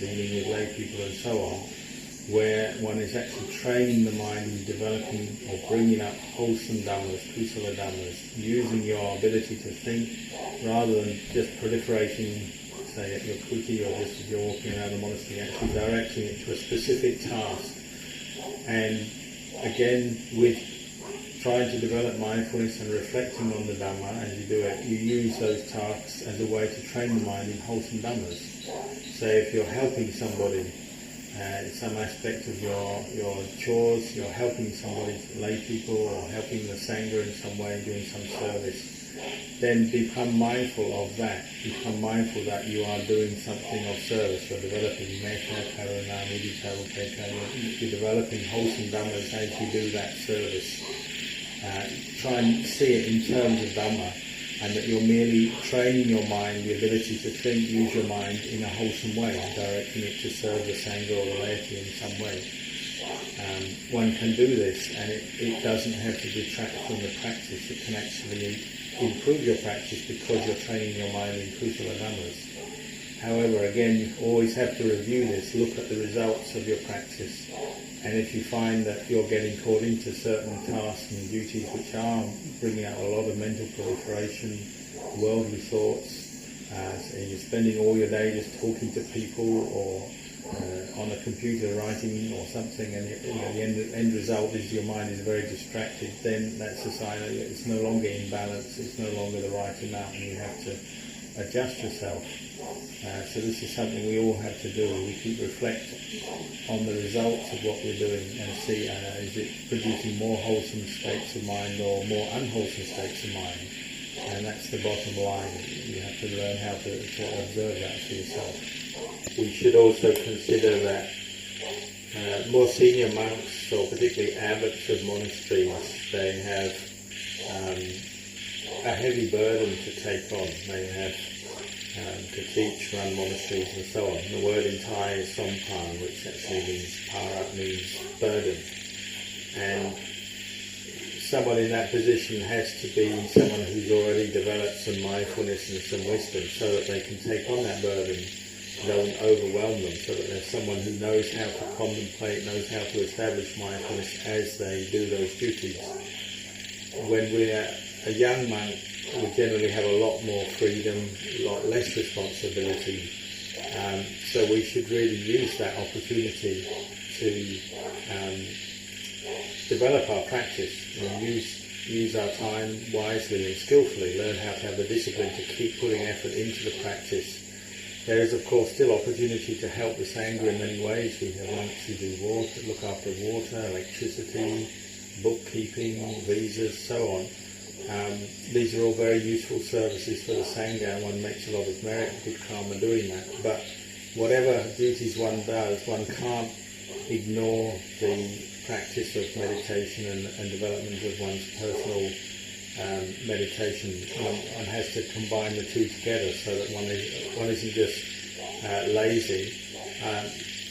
dealing with lay people and so on, where one is actually training the mind in developing or bringing up wholesome dhammas, kusala dhammas, using your ability to think rather than just proliferating, say at your kuti or just as you're walking around the monastery, actually directing it to a specific task. And again, with trying to develop mindfulness and reflecting on the Dhamma as you do it, you use those tasks as a way to train the mind in wholesome Dhammas. So if you're helping somebody in some aspect of your chores, you're helping somebody, lay people, or helping the Sangha in some way, doing some service, then become mindful of that. Become mindful that you are doing something of service. You're developing metta, karuna, mudita, upekkha. You're developing wholesome Dhammas as you do that service. Try and see it in terms of Dhamma, and that you're merely training your mind, the ability to think, use your mind in a wholesome way, directing it to serve the Sangha or the laity in some way. One can do this, and it doesn't have to detract from the practice. It can actually improve your practice because you're training your mind in kusala dhammas. However, again, you always have to review this, look at the results of your practice, and if you find that you're getting caught into certain tasks and duties which are bringing out a lot of mental proliferation, worldly thoughts, and you're spending all your day just talking to people or on a computer writing or something, and the end result is your mind is very distracted, then that's a sign that it's no longer in balance, it's no longer the right amount, and you have to adjust yourself. So this is something we all have to do. We keep reflect on the results of what we're doing and see is it producing more wholesome states of mind or more unwholesome states of mind. And that's the bottom line. You have to learn how to observe that for yourself. We should also consider that more senior monks, or particularly abbots of monasteries, they have a heavy burden to take on. They have to teach, run monasteries and so on. The word in Thai is sompan, which actually means para, means burden. And someone in that position has to be someone who's already developed some mindfulness and some wisdom so that they can take on that burden, don't overwhelm them, so that there's someone who knows how to contemplate, knows how to establish mindfulness as they do those duties. When we're a young monk, we generally have a lot more freedom, a lot less responsibility, So we should really use that opportunity to develop our practice and use our time wisely and skillfully, learn how to have the discipline to keep putting effort into the practice. There is, of course, still opportunity to help the Sangha in many ways. We have monks who do water, look after water, electricity, bookkeeping, visas, so on. These are all very useful services for the Sangha, and one makes a lot of merit and good karma doing that. But whatever duties one does, one can't ignore the practice of meditation and development of one's personal meditation. One has to combine the two together so that one isn't just lazy.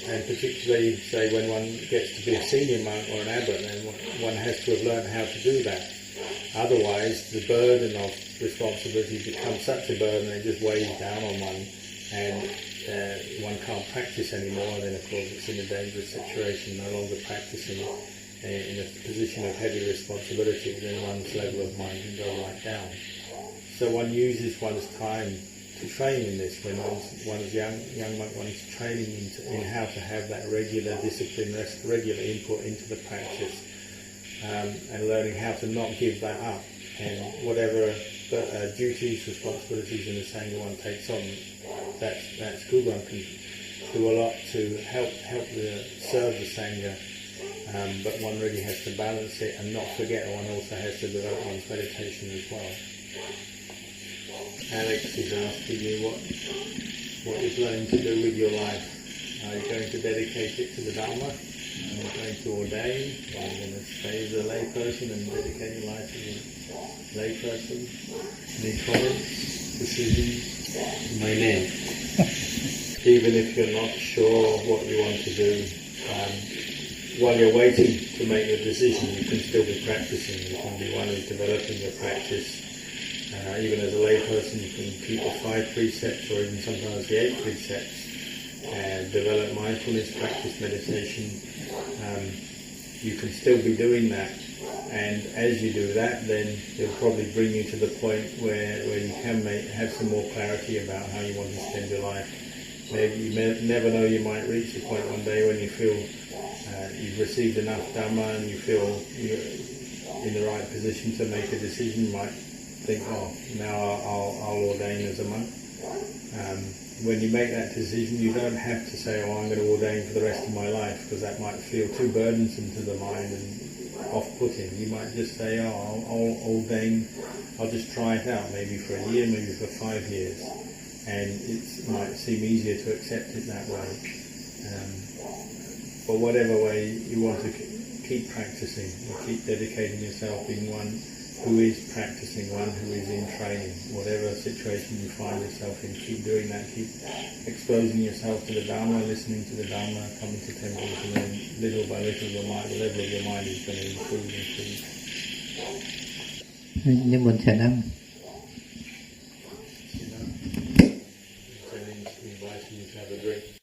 And particularly, say, when one gets to be a senior monk or an abbot, then one has to have learned how to do that. Otherwise, the burden of responsibility becomes such a burden that it just weighs down on one, and one can't practice anymore. And then, of course, it's in a dangerous situation, no longer practicing in a position of heavy responsibility. Then one's level of mind can go right down. So one uses one's time to train in this. When one's young monk, one is training in how to have that regular discipline, regular input into the practice, and learning how to not give that up. And whatever duties, responsibilities in the Sangha one takes on, that's good. One can do a lot to help serve the Sangha, but one really has to balance it and not forget one also has to develop one's meditation as well. Alex is asking you what you're planning to do with your life. Are you going to dedicate it to the Dharma? Are you going to ordain? Are you going to stay as a lay person and dedicate your life as a lay person? Any comments, decisions? My name. Even if you're not sure what you want to do, while you're waiting to make your decision, you can still be practicing. You can be one who's developing your practice. Even as a layperson, you can keep the 5 precepts or even sometimes the 8 precepts and develop mindfulness, practice meditation. You can still be doing that, and as you do that, then it'll probably bring you to the point where you can have some more clarity about how you want to spend your life. Maybe you never know, you might reach the point one day when you feel you've received enough Dhamma and you feel you're in the right position to make a decision. You might think, now I'll ordain as a monk. When you make that decision, you don't have to say, I'm going to ordain for the rest of my life, because that might feel too burdensome to the mind and off-putting. You might just say, I'll ordain, I'll just try it out, maybe for a year, maybe for 5 years. And it might seem easier to accept it that way. But whatever way you want to keep practicing, or keep dedicating yourself, being one who is practicing, one who is in training. Whatever situation you find yourself in, keep doing that. Keep exposing yourself to the Dharma, listening to the Dharma, coming to temples, and then little by little the level of your mind is going to improve. Niệm Bổn Trần Âm. Inviting you to have a drink.